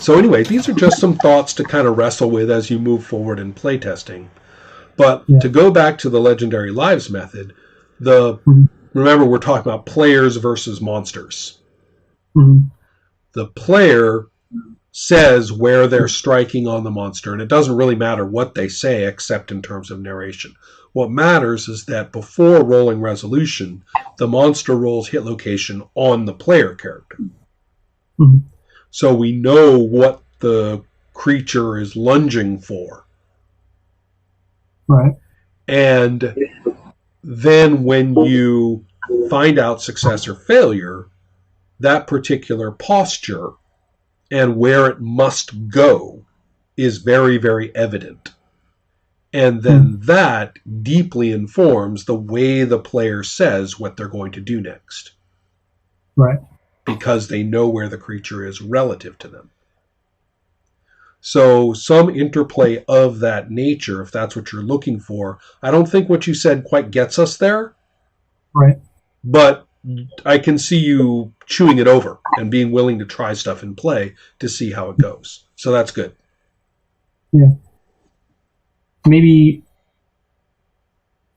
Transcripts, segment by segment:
So anyway, these are just some thoughts to kind of wrestle with as you move forward in playtesting. But to go back to the Legendary Lives method, remember we're talking about players versus monsters. Mm-hmm. The player says where they're striking on the monster, and it doesn't really matter what they say except in terms of narration. What matters is that before rolling resolution, the monster rolls hit location on the player character. Mm-hmm. So we know what the creature is lunging for. Right. And then when you find out success or failure, that particular posture and where it must go is very, very evident. And then that deeply informs the way the player says what they're going to do next. Right. Because they know where the creature is relative to them. So some interplay of that nature, if that's what you're looking for. I don't think what you said quite gets us there. Right. But I can see you chewing it over and being willing to try stuff in play to see how it goes. So that's good. Yeah. Maybe,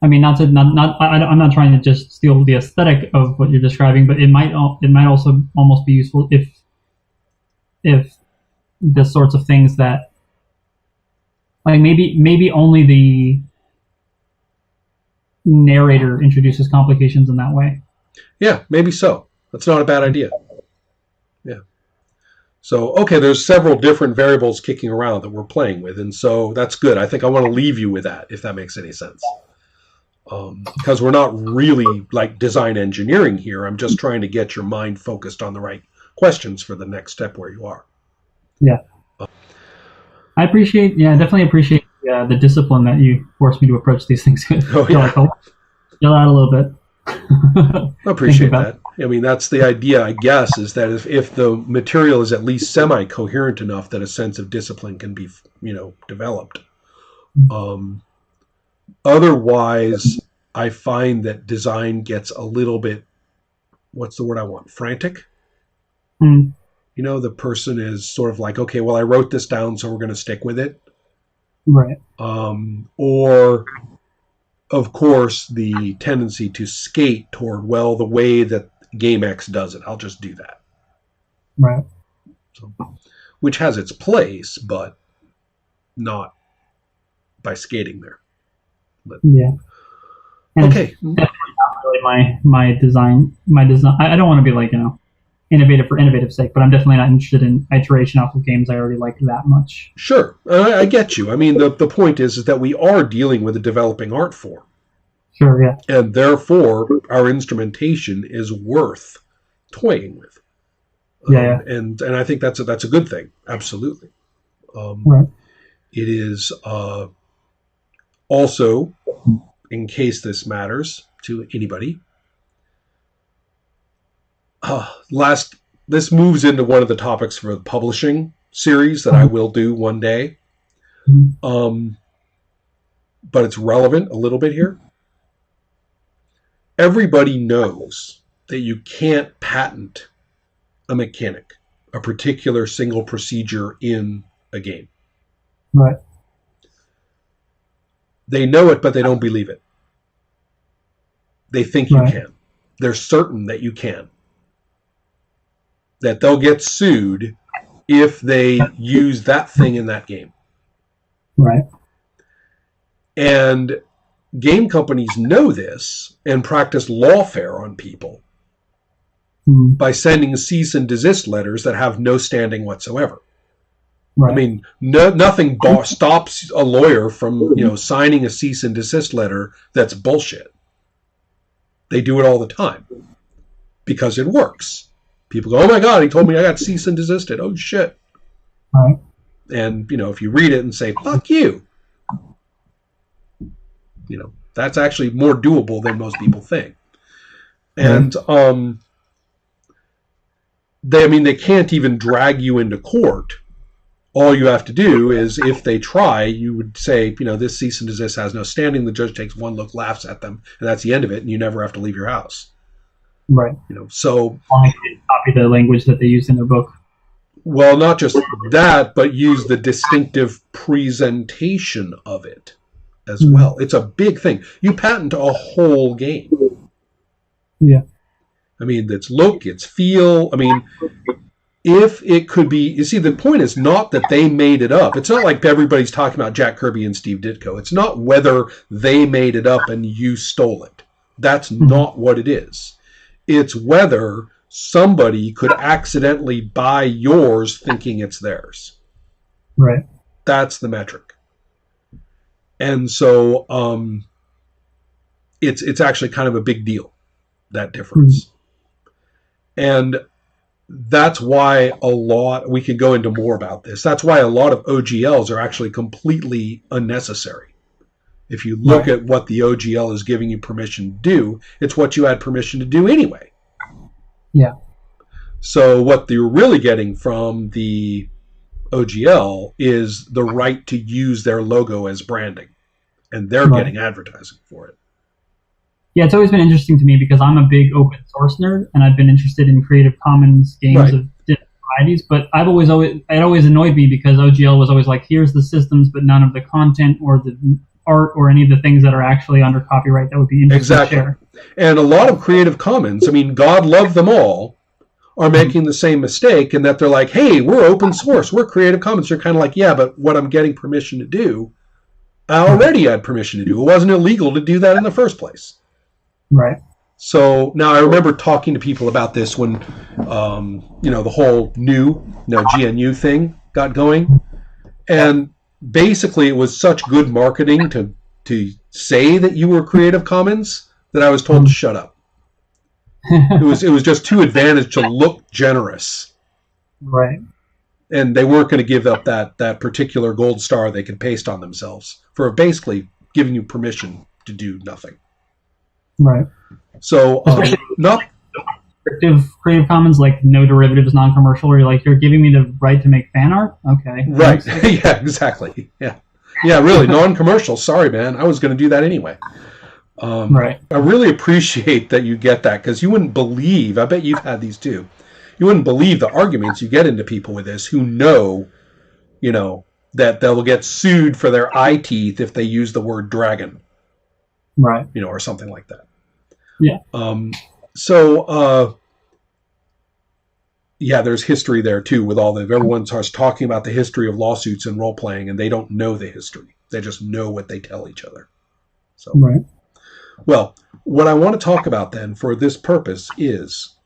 I mean, I'm not trying to just steal the aesthetic of what you're describing, but it might also almost be useful if the sorts of things that, like maybe only the narrator introduces complications in that way. Yeah, maybe so. That's not a bad idea. Yeah. So, okay, there's several different variables kicking around that we're playing with, and so that's good. I think I want to leave you with that, if that makes any sense. Because we're not really like design engineering here. I'm just trying to get your mind focused on the right questions for the next step where you are. Yeah. I definitely appreciate the discipline that you forced me to approach these things with. Oh, yeah. Yell out a little bit. I appreciate that. I mean, that's the idea, I guess, is that if the material is at least semi-coherent enough that a sense of discipline can be, developed. Otherwise, I find that design gets a little bit, what's the word I want? Frantic? Mm. The person is sort of like, okay, well, I wrote this down, so we're going to stick with it. Right. Or, of course, the tendency to skate toward, well, the way that Game X does it. I'll just do that. Right. So, which has its place, but not by skating there. But, yeah. And okay. It's definitely not really my design. I don't want to be innovative for innovative sake, but I'm definitely not interested in iteration off of games I already like that much. Sure. I get you. I mean, the point is that we are dealing with a developing art form. Sure, yeah. And therefore, our instrumentation is worth toying with. Yeah. And I think that's a good thing. Absolutely. Right. It is also, in case this matters to anybody, this moves into one of the topics for the publishing series that I will do one day. Mm-hmm. But it's relevant a little bit here. Everybody knows that you can't patent a mechanic, a particular single procedure in a game. Right. They know it, but they don't believe it. They think you can. They're certain that you can. That they'll get sued if they use that thing in that game. Right. And game companies know this and practice lawfare on people by sending cease and desist letters that have no standing whatsoever. Right. I mean, nothing stops a lawyer from signing a cease and desist letter that's bullshit. They do it all the time because it works. People go, oh my God, he told me I got cease and desisted. Oh shit. Right. And, if you read it and say, fuck you, that's actually more doable than most people think. And, they can't even drag you into court. All you have to do is, if they try, you would say, this cease and desist has no standing. The judge takes one look, laughs at them, and that's the end of it, and you never have to leave your house. Right. So copy the language that they use in their book. Well, not just that, but use the distinctive presentation of it as well. It's a big thing. You patent a whole game. Yeah. I mean, its look, its feel. I mean, if it could be, you see, the point is not that they made it up. It's not like everybody's talking about Jack Kirby and Steve Ditko. It's not whether they made it up and you stole it. That's not what it is. It's whether somebody could accidentally buy yours thinking it's theirs. Right. That's the metric. And so it's actually kind of a big deal, that difference. And that's why we could go into more about this. That's why a lot of OGLs are actually completely unnecessary. If you look at what the OGL is giving you permission to do, it's what you had permission to do anyway. Yeah. So what you're really getting from the OGL is the right to use their logo as branding. And they're getting advertising for it. Yeah, it's always been interesting to me because I'm a big open source nerd, and I've been interested in Creative Commons games of different varieties. But it always annoyed me because OGL was always like, here's the systems, but none of the content or the art or any of the things that are actually under copyright that would be interesting to share. And a lot of Creative Commons, I mean, God love them all, are making the same mistake in that they're like, hey, we're open source, we're Creative Commons. You're kind of like, yeah, but what I'm getting permission to do, I already had permission to do. It wasn't illegal to do that in the first place. Right. So now I remember talking to people about this when, the whole GNU thing got going. And basically it was such good marketing to say that you were Creative Commons that I was told to shut up. It was just too advantaged to look generous. Right. And they weren't going to give up that particular gold star they could paste on themselves for basically giving you permission to do nothing. Right. So not Creative Commons, like no derivatives, non-commercial, or you're giving me the right to make fan art? Okay. Right. Yeah, exactly. Yeah. Yeah, really, non-commercial. Sorry, man. I was going to do that anyway. Right. I really appreciate that you get that, because you wouldn't believe, I bet you've had these too, you wouldn't believe the arguments you get into people with this who know, that they'll get sued for their eye teeth if they use the word dragon. Right. Or something like that. Yeah. There's history there too with all everyone starts talking about the history of lawsuits and role playing, and they don't know the history. They just know what they tell each other. So, right. Well, what I want to talk about then for this purpose is,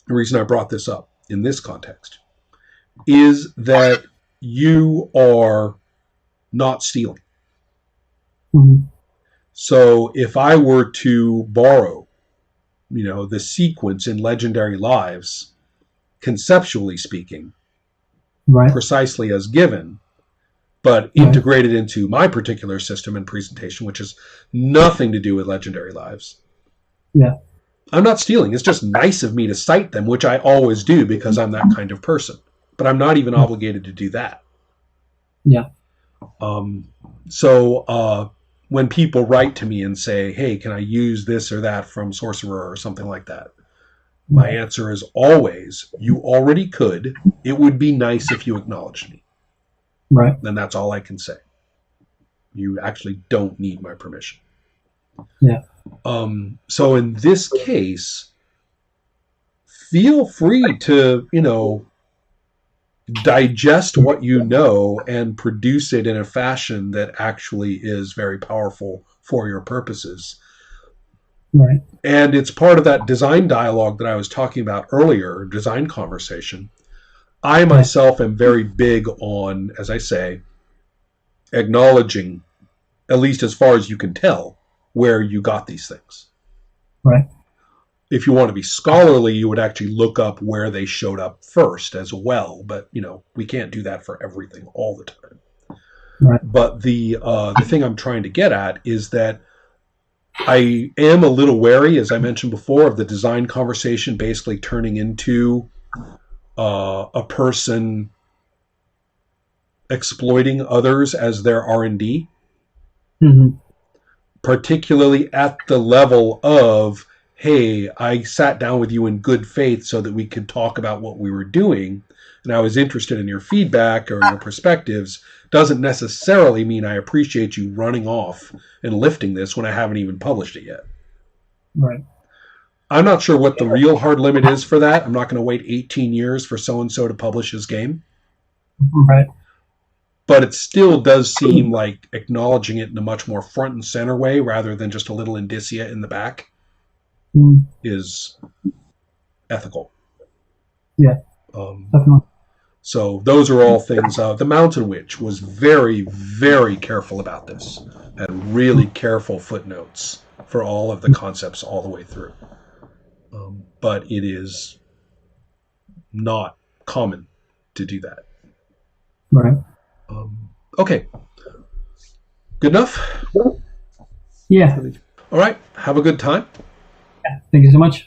the reason I brought this up in this context, is that you are not stealing. Mm-hmm. So if I were to borrow, the sequence in Legendary Lives, conceptually speaking, right, precisely as given, but integrated into my particular system and presentation, which has nothing to do with Legendary Lives. Yeah. I'm not stealing. It's just nice of me to cite them, which I always do because I'm that kind of person. But I'm not even obligated to do that. Yeah. When people write to me and say, hey, can I use this or that from Sorcerer or something like that? My answer is always, you already could. It would be nice if you acknowledged me. Right. Then that's all I can say. You actually don't need my permission. Yeah. So in this case, feel free to, digest what you know and produce it in a fashion that actually is very powerful for your purposes. Right. And it's part of that design dialogue that I was talking about earlier, design conversation. I myself am very big on, as I say, acknowledging, at least as far as you can tell, where you got these things. Right. If you want to be scholarly, you would actually look up where they showed up first as well. But, we can't do that for everything all the time. Right. But the thing I'm trying to get at is that I am a little wary, as I mentioned before, of the design conversation basically turning into a person exploiting others as their R&D. Mm-hmm. Particularly at the level of, hey, I sat down with you in good faith so that we could talk about what we were doing, and I was interested in your feedback or your perspectives doesn't necessarily mean I appreciate you running off and lifting this when I haven't even published it yet. Right. I'm not sure what the real hard limit is for that. I'm not going to wait 18 years for so-and-so to publish his game. Right. But it still does seem like acknowledging it in a much more front and center way rather than just a little indicia in the back is ethical. Yeah, definitely. So those are all things. The Mountain Witch was very, very careful about this. Had really careful footnotes for all of the concepts all the way through. But it is not common to do that. Right. Okay. Good enough? Yeah. All right. Have a good time. Thank you so much.